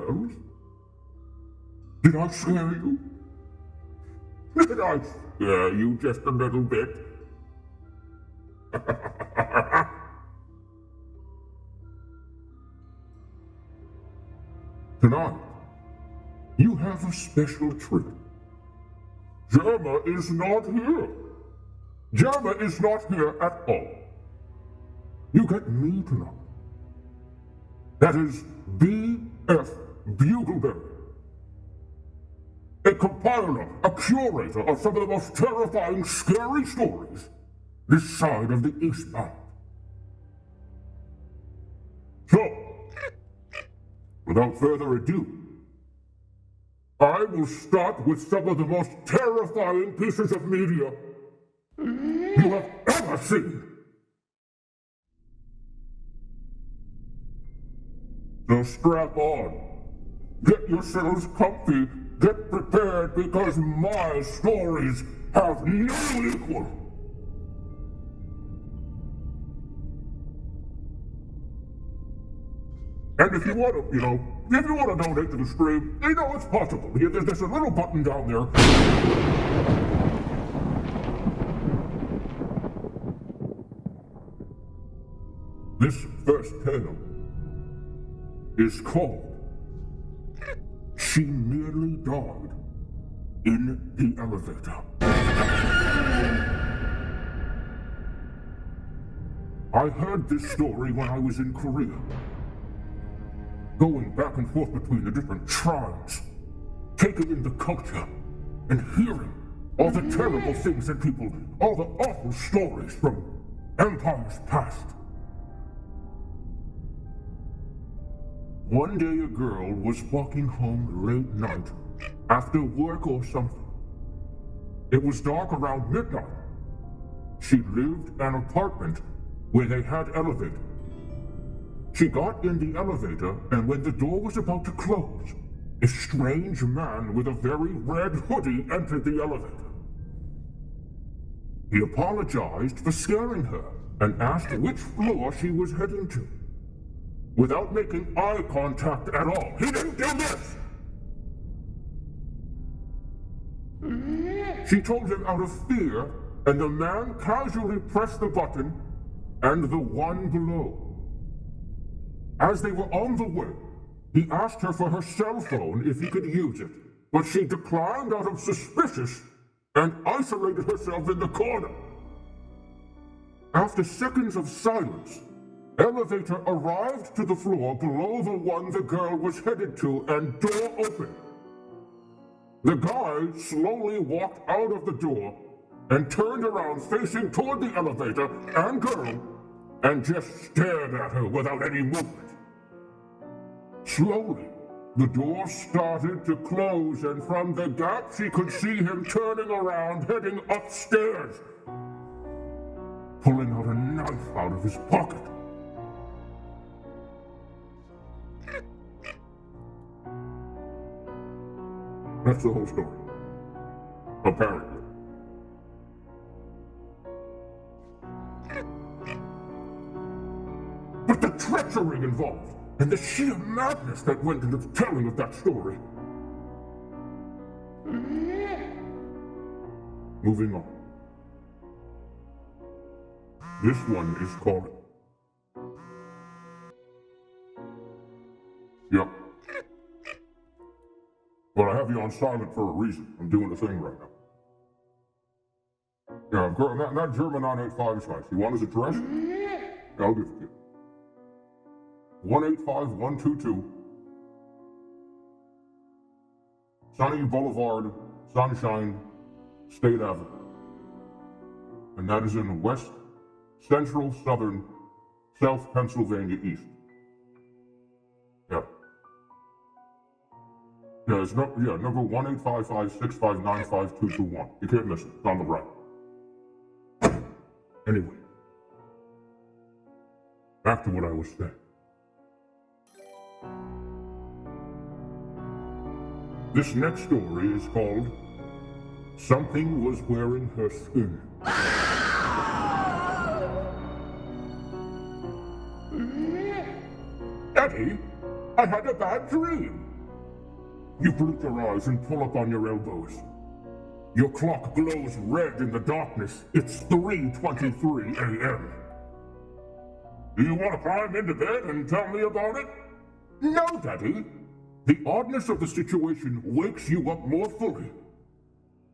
girls? Did I scare you? Did I scare you just a little bit? Tonight, you have a special treat. Gemma is not here. Gemma is not here at all. You get me tonight. That is B.F. Bugleberry. A compiler, a curator of some of the most terrifying, scary stories this side of the Eastbound. So, without further ado, I will start with some of the most terrifying pieces of media you have ever seen. So strap on, get yourselves comfy, get prepared, because my stories have no equal. And if you want to, if you want to donate to the stream, it's possible. There's a little button down there. This first tale is called She Nearly Died in the Elevator. I heard this story when I was in Korea. Going back and forth between the different tribes, taking in the culture, and hearing all the terrible things that people, all the awful stories from empires past. One day a girl was walking home late night, after work or something. It was dark around midnight. She lived in an apartment where they had elevators. She got in the elevator, and when the door was about to close, a strange man with a very red hoodie entered the elevator. He apologized for scaring her and asked which floor she was heading to. Without making eye contact at all, he didn't do this! She told him out of fear, and the man casually pressed the button and the one below. As they were on the way, he asked her for her cell phone if he could use it, but she declined out of suspicious and isolated herself in the corner. After seconds of silence, elevator arrived to the floor below the one the girl was headed to, and door opened. The guy slowly walked out of the door and turned around facing toward the elevator and girl and just stared at her without any movement. Slowly, the door started to close, and from the gap she could see him turning around, heading upstairs, pulling out a knife out of his pocket. That's the whole story. Apparently. But the treachery involved, and the sheer madness that went into the telling of that story. Moving on. This one is called... Yep. But I have you on silent for a reason. I'm doing a thing right now. Yeah, girl, that German 985 site. You want his address? Yeah, I'll give it to you. 185122 Sunny Boulevard, Sunshine, State Avenue. And that is in West, Central, Southern, South Pennsylvania East. Yeah. Yeah, it's number 1-855-659-5221. You can't miss it. It's on the right. Anyway. Back to what I was saying. This next story is called Something Was Wearing Her Skin. Eddie, I had a bad dream. You blink your eyes and pull up on your elbows. Your clock glows red in the darkness. It's 3:23 a.m. Do you want to climb into bed and tell me about it? No, Daddy. The oddness of the situation wakes you up more fully.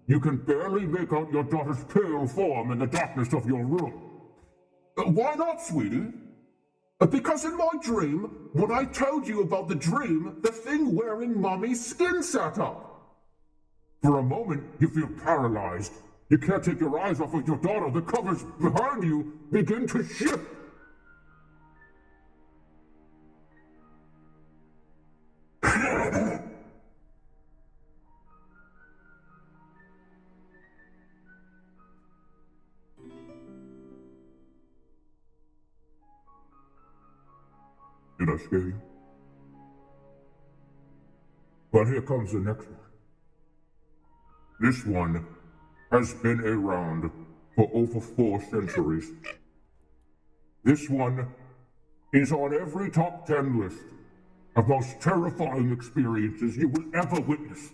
You can barely make out your daughter's pale form in the darkness of your room. Why not, sweetie? Because in my dream, when I told you about the dream, the thing wearing Mommy's skin sat up. For a moment, you feel paralyzed. You can't take your eyes off of your daughter. The covers behind you begin to shift. Did I scare you? But here comes the next one. This one has been around for over 4 centuries. This one is on every top 10 list of most terrifying experiences you will ever witness.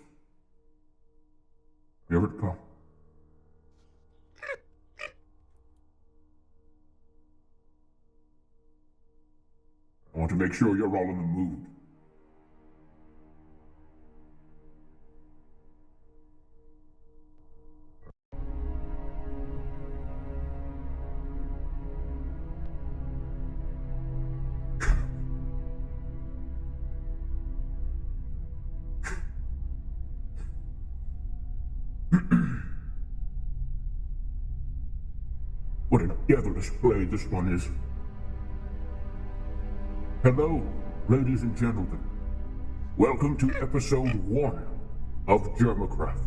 Here it comes. I want to make sure you're all in the mood. What a devilish play this one is. Hello, ladies and gentlemen. Welcome to episode 1 of Germacraft,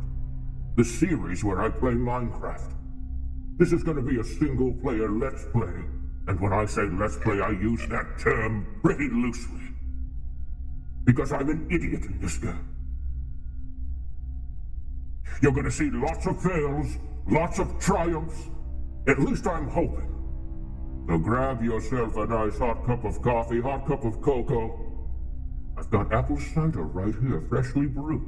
the series where I play Minecraft. This is going to be a single-player Let's Play, and when I say Let's Play, I use that term pretty loosely. Because I'm an idiot in this game. You're going to see lots of fails, lots of triumphs. At least I'm hoping. So grab yourself a nice hot cup of coffee, hot cup of cocoa. I've got apple cider right here, freshly brewed.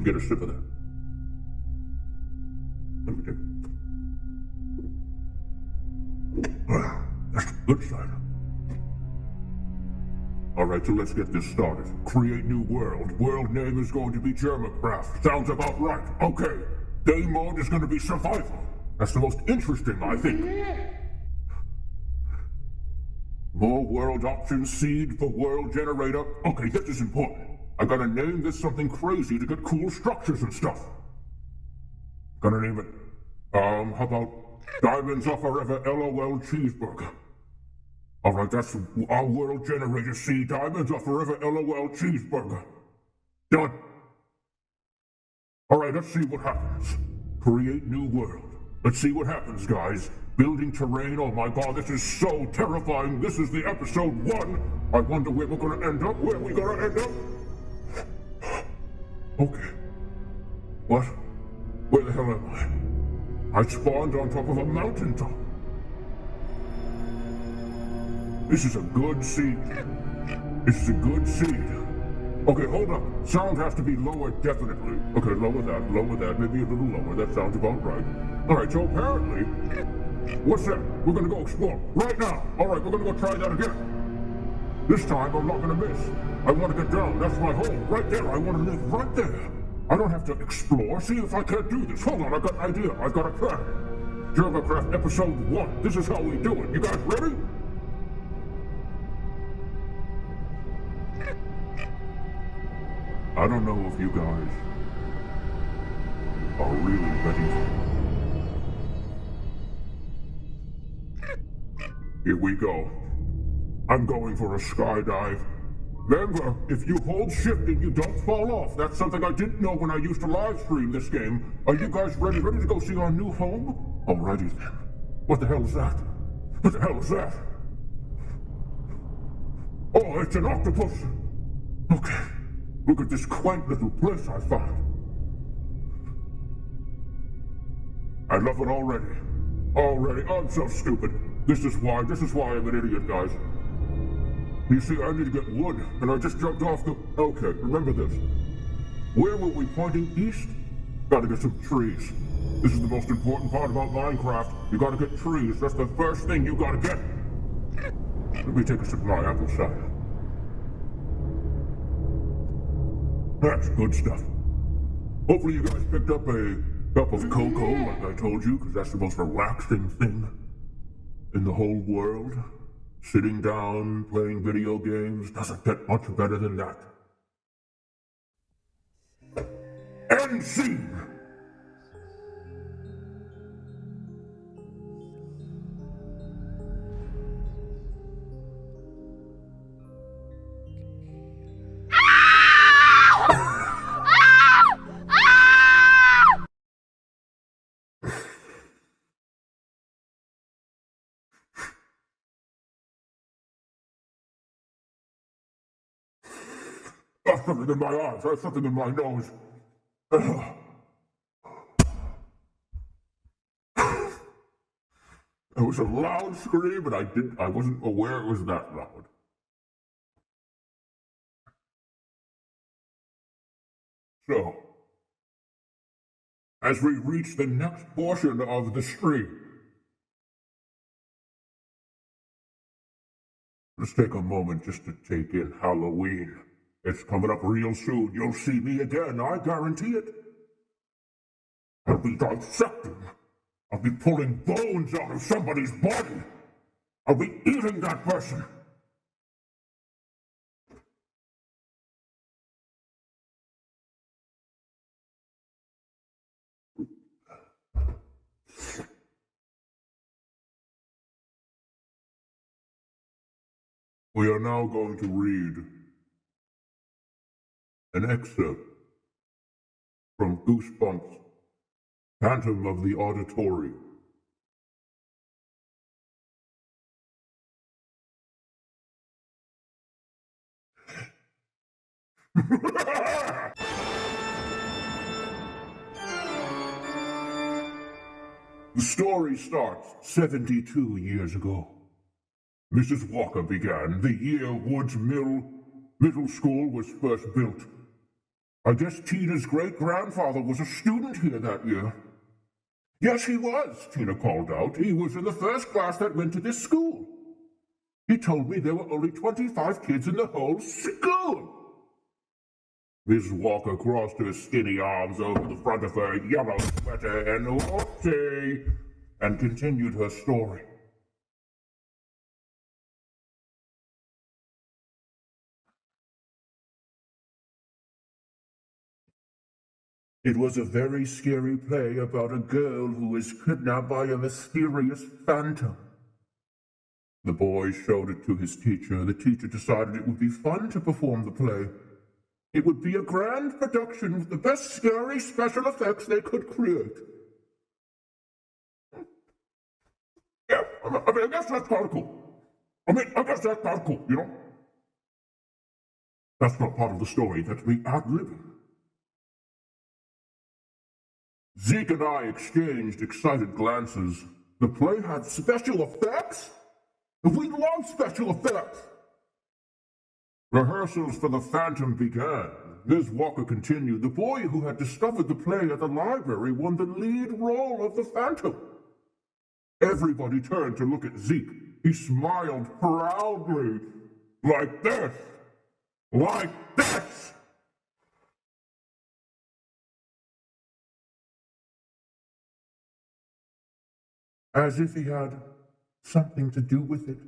Get a sip of that. Let me take it. That's good cider. Alright, so let's get this started. Create new world. World name is going to be Germacraft. Sounds about right. Okay. Game mode is going to be survival. That's the most interesting, I think. More world options, seed for world generator. Okay, this is important. I gotta name this something crazy to get cool structures and stuff. Gonna name it, how about Diamonds Are Forever LOL Cheeseburger? Alright, that's our world generator seed. Diamonds Are Forever LOL Cheeseburger. Done. Alright, let's see what happens. Create new world. Let's see what happens, guys. Building terrain, oh my god, this is so terrifying. This is the episode 1. I wonder where we're gonna end up. Where we gonna end up? Okay. What? Where the hell am I? I spawned on top of a mountaintop. This is a good seed. This is a good seed. Okay, hold up. Sound has to be lower, definitely. Okay, lower that, maybe a little lower. That sounds about right. Alright, so apparently... What's that? We're gonna go explore. Right now! Alright, we're gonna go try that again. This time, I'm not gonna miss. I want to get down. That's my home. Right there. I want to live right there. I don't have to explore. See if I can't do this. Hold on, I got an idea. I got a plan. Germacraft episode 1. This is how we do it. You guys ready? I don't know if you guys are really ready for it. Here we go. I'm going for a skydive. Remember, if you hold shift and you don't fall off, that's something I didn't know when I used to live stream this game. Are you guys ready to go see our new home? Alrighty then. What the hell is that? What the hell is that? Oh, it's an octopus. Okay. Look at this quaint little place I found. I love it already. Already. I'm so stupid. This is why I'm an idiot, guys. You see, I need to get wood, and I just jumped off the... Okay, remember this. Where were we pointing? East? Gotta get some trees. This is the most important part about Minecraft. You gotta get trees. That's the first thing you gotta get. Let me take a sip of my apple cider. That's good stuff. Hopefully you guys picked up a cup of cocoa, like I told you, because that's the most relaxing thing in the whole world. Sitting down, playing video games, doesn't get much better than that. End scene! I have something in my eyes, I have something in my nose. It was a loud scream, and I wasn't aware it was that loud. So, as we reach the next portion of the stream, let's take a moment just to take in Halloween. It's coming up real soon. You'll see me again, I guarantee it. I'll be dissecting. I'll be pulling bones out of somebody's body. I'll be eating that person. We are now going to read an excerpt from Goosebumps, Phantom of the Auditorium. The story starts 72 years ago. Mrs. Walker began the year Woods Middle School was first built. I guess Tina's great-grandfather was a student here that year. Yes, he was, Tina called out. He was in the first class that went to this school. He told me there were only 25 kids in the whole school. Miss Walker crossed her skinny arms over the front of her yellow sweater and whoopsie, and continued her story. It was a very scary play about a girl who was kidnapped by a mysterious phantom. The boy showed it to his teacher. The teacher decided it would be fun to perform the play. It would be a grand production with the best scary special effects they could create. Yeah, I guess that's kind of cool. I guess that's kind of cool, you know? That's not part of the story. That's me ad-libbing. Zeke and I exchanged excited glances. The play had special effects? We love special effects! Rehearsals for the Phantom began. Ms. Walker continued. The boy who had discovered the play at the library won the lead role of the Phantom. Everybody turned to look at Zeke. He smiled proudly. Like this. Like this! As if he had something to do with it.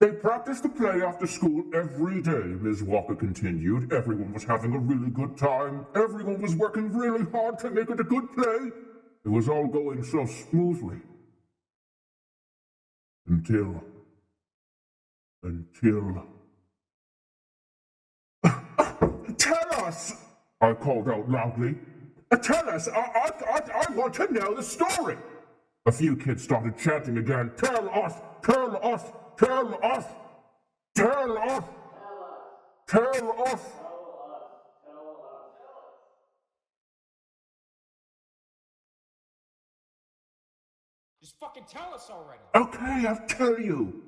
They practiced the play after school every day, Ms. Walker continued. Everyone was having a really good time. Everyone was working really hard to make it a good play. It was all going so smoothly. Until... Tell us! I called out loudly. Tell us! I want to know the story! A few kids started chanting again. Tell us! Tell us! Tell us! Tell us! Tell us! Tell us! Just fucking tell us already! Okay, I'll tell you.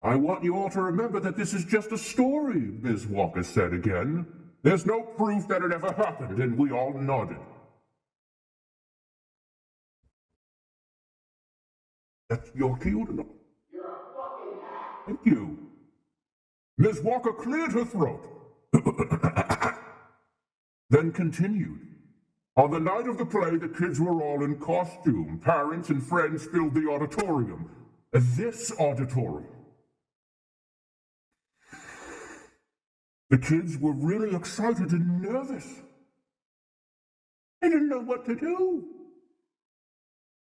I want you all to remember that this is just a story, Ms. Walker said again. There's no proof that it ever happened, and we all nodded. That's your cue to know. You're a fucking hack. Thank you. Ms. Walker cleared her throat, then continued. On the night of the play, the kids were all in costume. Parents and friends filled the auditorium. This auditorium. The kids were really excited and nervous. They didn't know what to do.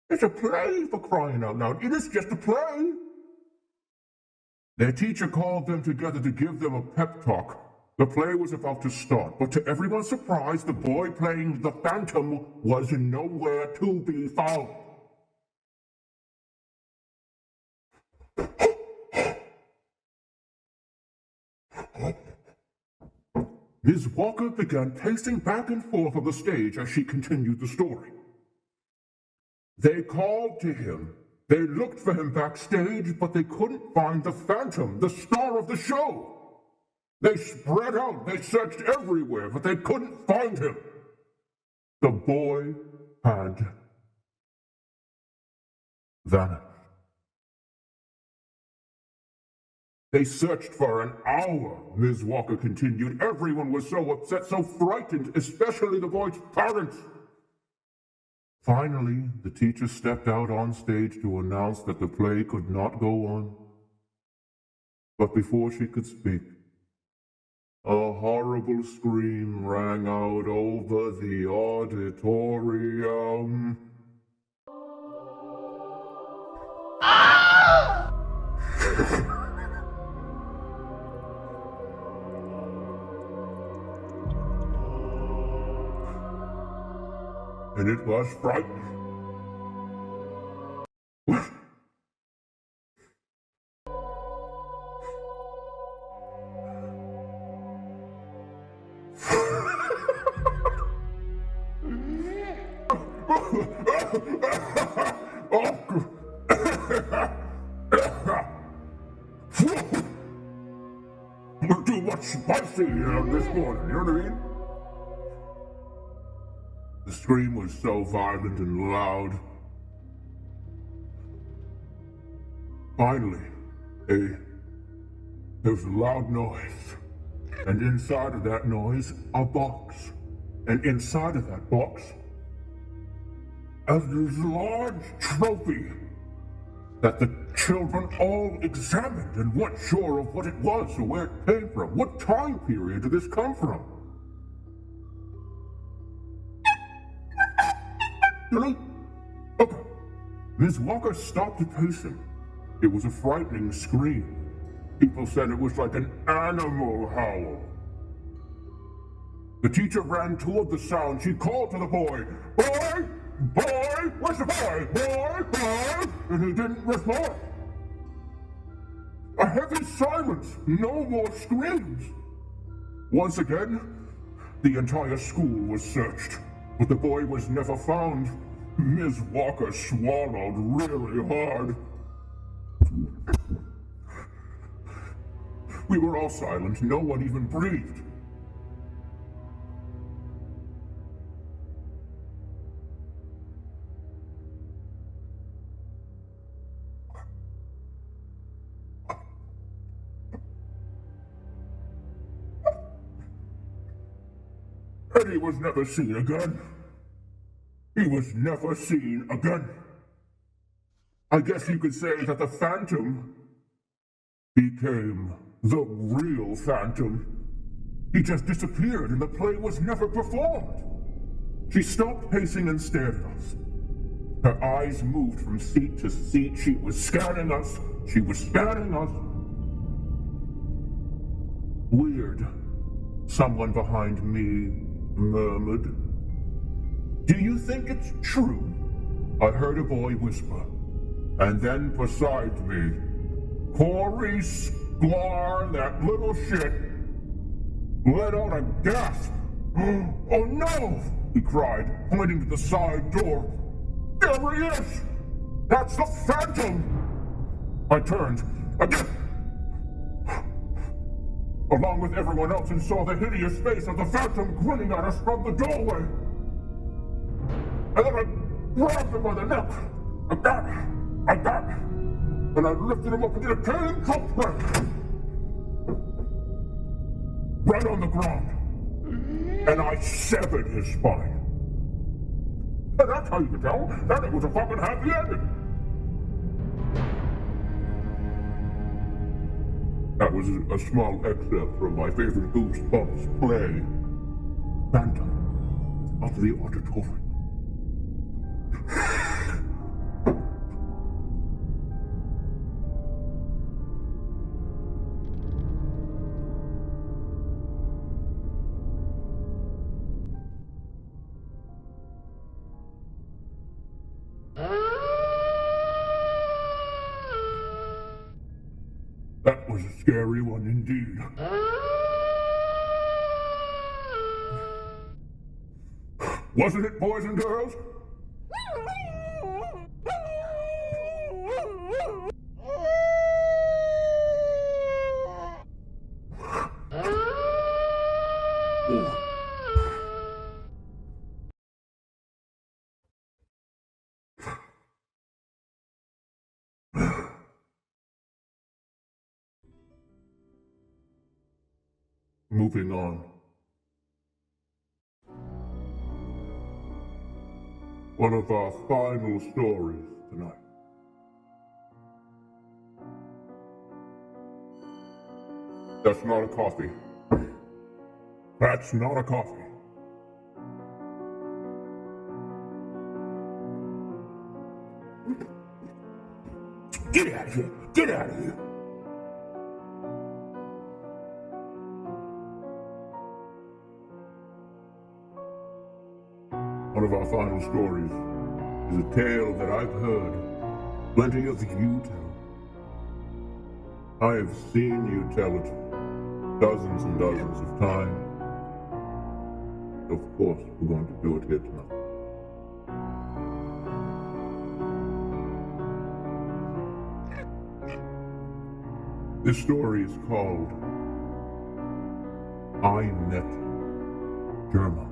It's a play, for crying out loud. It is just a play. Their teacher called them together to give them a pep talk. The play was about to start, but to everyone's surprise, the boy playing the Phantom was nowhere to be found. Ms. Walker began pacing back and forth on the stage as she continued the story. They called to him. They looked for him backstage, but they couldn't find the Phantom, the star of the show. They spread out, they searched everywhere, but they couldn't find him. The boy had vanished. They searched for an hour, Ms. Walker continued. Everyone was so upset, so frightened, especially the boy's parents. Finally, the teacher stepped out on stage to announce that the play could not go on. But before she could speak, a horrible scream rang out over the auditorium. And it was frightening. We're too much spicy this morning, you know what I mean? The scream was so violent and loud. Finally, there was a loud noise. And inside of that noise, a box. And inside of that box, a large trophy that the children all examined and weren't sure of what it was or where it came from. What time period did this come from? Really? Okay. Ms. Walker stopped pacing. It was a frightening scream. People said it was like an animal howl. The teacher ran toward the sound. She called to the boy, "Boy! Boy! Where's the boy? Boy! Boy!" And he didn't respond. A heavy silence. No more screams. Once again, the entire school was searched, but the boy was never found. Ms. Walker swallowed really hard. We were all silent. No one even breathed. And he was never seen again. He was never seen again. I guess you could say that the Phantom became the real Phantom. He just disappeared and the play was never performed. She stopped pacing and stared at us. Her eyes moved from seat to seat. She was scanning us. She was scanning us. Weird, someone behind me murmured. "Do you think it's true?" I heard a boy whisper. And then beside me, Corey Sklar, that little shit, let out a gasp. "Oh no!" he cried, pointing to the side door. "There he is! That's the Phantom!" I turned. Again, along with everyone else, and saw the hideous face of the Phantom grinning at us from the doorway. And then I grabbed him by the neck. I got, and I lifted him up and did a cane chop break. Right on the ground. And I severed his spine. And that's how you can tell that it was a fucking happy ending. That was a small excerpt from my favorite Goosebumps play, Phantom of the Auditorium. That was a scary one indeed. Wasn't it, boys and girls? Moving on. One of our final stories tonight. That's not a coffee. That's not a coffee. Get out of here! Get out of here! One of our final stories is a tale that I've heard plenty of you tell. I have seen you tell it dozens and dozens of times. Of course, we're going to do it here tonight. This story is called I Met Germa.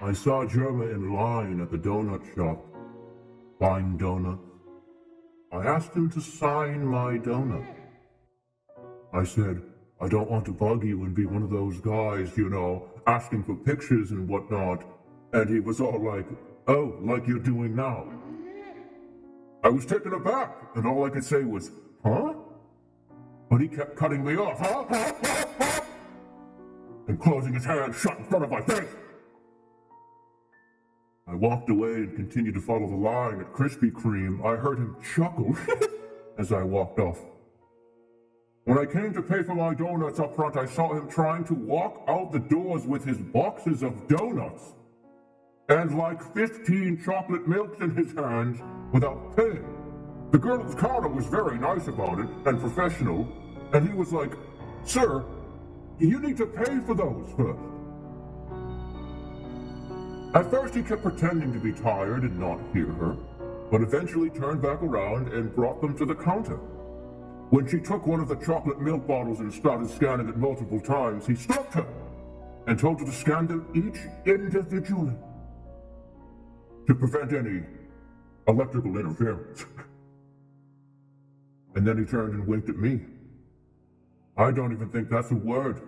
I saw Germa in line at the donut shop, buying donuts. I asked him to sign my donut. I said, I don't want to bug you and be one of those guys, you know, asking for pictures and whatnot. And he was all like, oh, like you're doing now. I was taken aback, and all I could say was, huh? But he kept cutting me off, and closing his hand shut in front of my face. I walked away and continued to follow the line at Krispy Kreme. I heard him chuckle as I walked off. When I came to pay for my donuts up front, I saw him trying to walk out the doors with his boxes of donuts and like 15 chocolate milks in his hands without paying. The girl at the counter was very nice about it and professional, and he was like, sir, you need to pay for those first. At first he kept pretending to be tired and not hear her, but eventually turned back around and brought them to the counter. When she took one of the chocolate milk bottles and started scanning it multiple times, he stopped her and told her to scan them each individually to prevent any electrical interference. And then he turned and winked at me. I don't even think that's a word.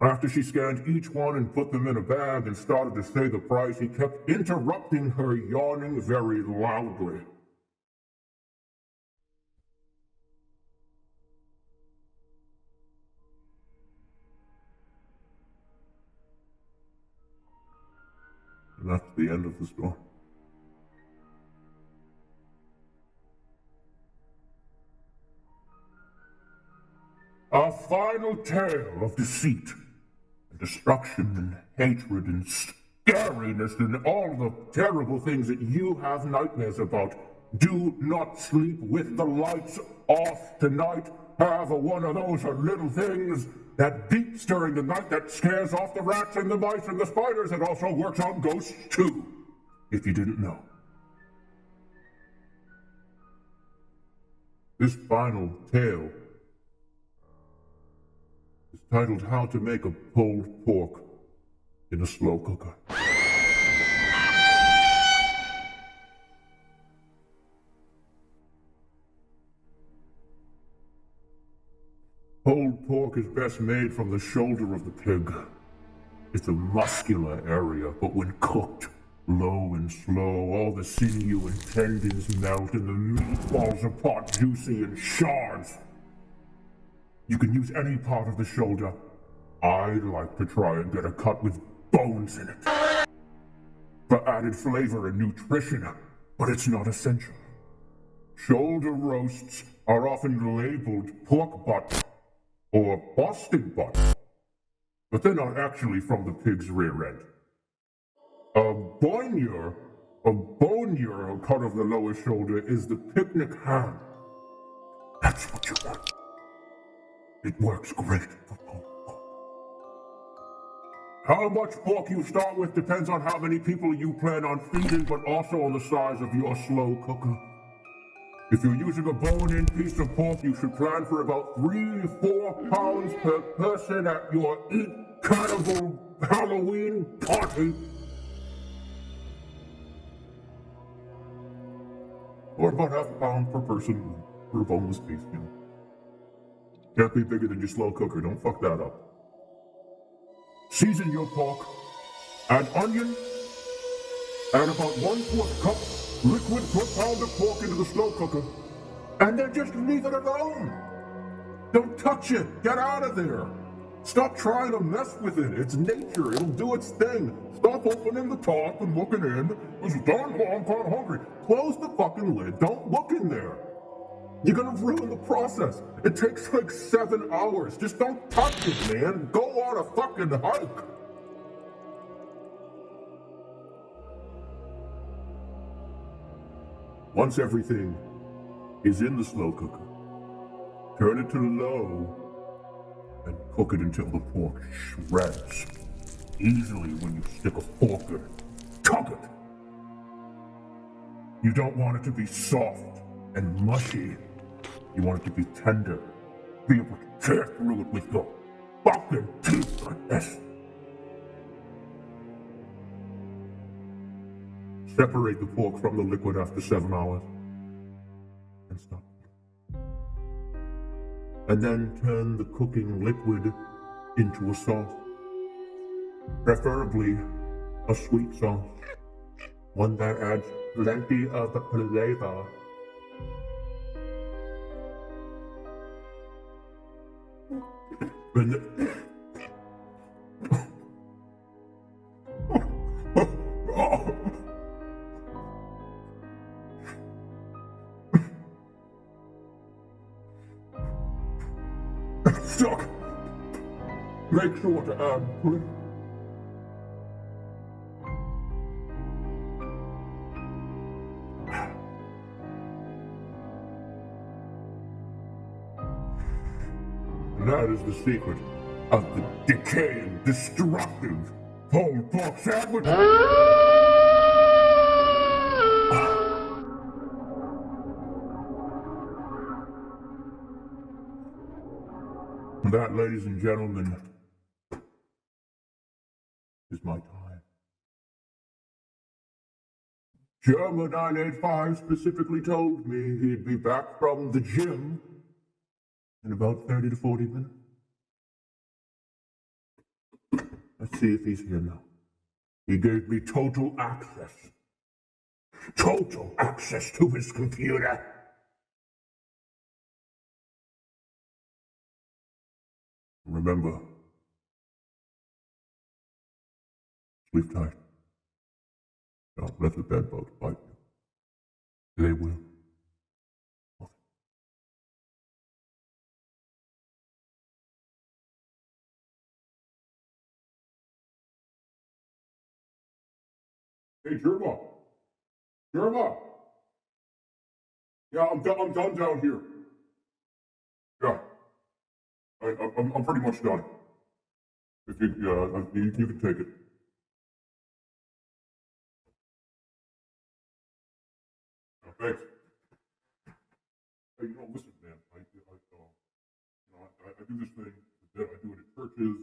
After she scanned each one and put them in a bag and started to say the price, he kept interrupting her, yawning very loudly. And that's the end of the story. A final tale of deceit and destruction and hatred and scariness and all the terrible things that you have nightmares about. Do not sleep with the lights off tonight. Have one of those little things that beeps during the night that scares off the rats and the mice and the spiders. It also works on ghosts too, if you didn't know. This final tale is titled How to Make a Pulled Pork in a Slow Cooker. Pulled pork is best made from the shoulder of the pig. It's a muscular area, but when cooked low and slow, all the sinew and tendons melt and the meat falls apart juicy in shards. You can use any part of the shoulder. I'd like to try and get a cut with bones in it for added flavor and nutrition, but it's not essential. Shoulder roasts are often labeled pork butt or Boston butt, but they're not actually from the pig's rear end. A bonier cut of the lower shoulder is the picnic ham. That's what you want. It works great for pork. How much pork you start with depends on how many people you plan on feeding, but also on the size of your slow cooker. If you're using a bone-in piece of pork, you should plan for about 3-4 pounds per person at your Eat Cannibal Halloween party. Or about half a pound per person for a boneless piece, you know. Can't be bigger than your slow cooker, don't fuck that up. Season your pork, add onion, add about 1/4 cup liquid per pound of pork into the slow cooker, and then just leave it alone. Don't touch it, get out of there. Stop trying to mess with it, it's nature, it'll do its thing. Stop opening the top and looking in. It's darn well, I'm kinda hungry. Close the fucking lid, don't look in there. You're gonna ruin the process. It takes like 7 hours. Just don't touch it, man. Go on a fucking hike. Once everything is in the slow cooker, turn it to low and cook it until the pork shreds easily when you stick a fork in it. Tug it. You don't want it to be soft and mushy. You want it to be tender. Be able to tear through it with your fucking teeth like this. Separate the pork from the liquid after 7 hours. And stop. And then turn the cooking liquid into a sauce. Preferably a sweet sauce. One that adds plenty of flavor. Stuck. Make sure to add, please. And that is the secret of the decaying, destructive pulled pork sandwich. That, ladies and gentlemen, is my time. German 985 specifically told me he'd be back from the gym in about 30 to 40 minutes. Let's see if he's here now. He gave me total access to his computer. Remember, sleep tight. Don't let the bedbugs bite you. They will. Hey, Germa. Germa. Yeah, I'm done down here. Yeah. I'm pretty much done. If you can take it. Thanks. Hey, listen. do this thing that I do it at churches.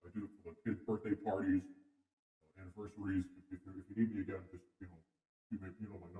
I do it for like kids' birthday parties, anniversaries. If you need me again, just you know, my